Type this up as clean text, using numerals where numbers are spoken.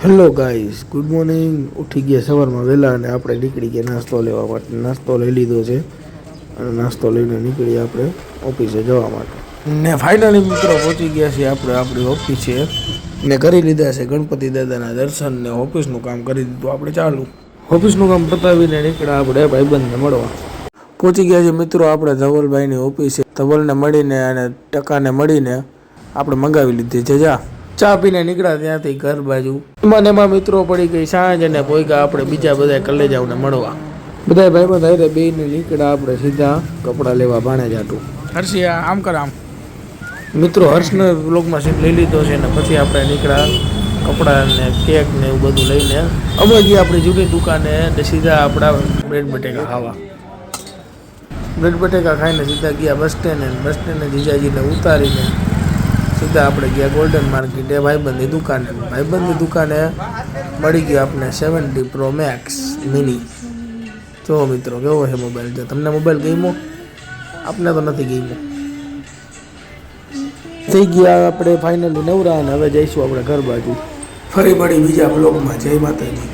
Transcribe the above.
Hello guys, good morning. ઉઠી ગયા સવારમાં વહેલા અને આપણે નીકળી ગયા નાસ્તો લેવા માટે. નાસ્તો લઈ લીધો છે અને નાસ્તો લઈને નીકળી આપણે ઓફિસે જવા માટે. ને ફાઇનલી મિત્રો પહોંચી ગયા છીએ આપણે આપણી ઓફિસે ને કરી લીધા છે ગણપતિ દાદાના દર્શન ને ઓફિસનું કામ કરી દીધું આપણે ચાલુ. ઓફિસનું કામ પતાવીને નીકળ્યા આપણે ભાઈબંધને મળવા. પહોંચી ગયા છે મિત્રો આપણે ધવલભાઈની ઓફિસે. ધવલને મળીને અને ટકાને મળીને આપણે મંગાવી લીધી છે ચા પીને નીકળ્યા ત્યાંથી ઘર બાજુ. એમાં મિત્રો પડી ગઈ સાંજ અને પોઈગા આપણે બીજા બધા કલેજાઓને મળવા. બધા ભાઈબંધ હારે બેને નીકળ્યા આપણે સીધા કપડાં લેવા ભાણે જાતું. હર્ષિયા આમ કર આમ. મિત્રો હર્ષને બ્લોગમાં સીટ લઈ લીધો છે ને પછી આપણે નીકળ્યા કપડાં ને કેક ને એવું બધું લઈને અમે ગયા આપણી જૂની દુકાને ને સીધા આપણા બ્રેડ બટેકા ખાવા. બ્રેડ બટેકા ખાઈને સીધા ગયા બસ સ્ટેન્ડે જીજાજીને ઉતારીને સીધા આપણે ગયા ગોલ્ડન માર્કેટ એ ભાઈબંધની દુકાને મળી ગયો આપણે 70 Pro Max મિની. જો મિત્રો કેવો છે મોબાઈલ. જો તમને મોબાઈલ ગમ્યો? આપને તો નથી ગમ્યો. થઈ ગયા આપણે ફાઇનલી નવરા અને હવે જઈશું આપણે ઘર બાજુ. ફરી મળી બીજા બ્લોગમાં. જય માતાજી.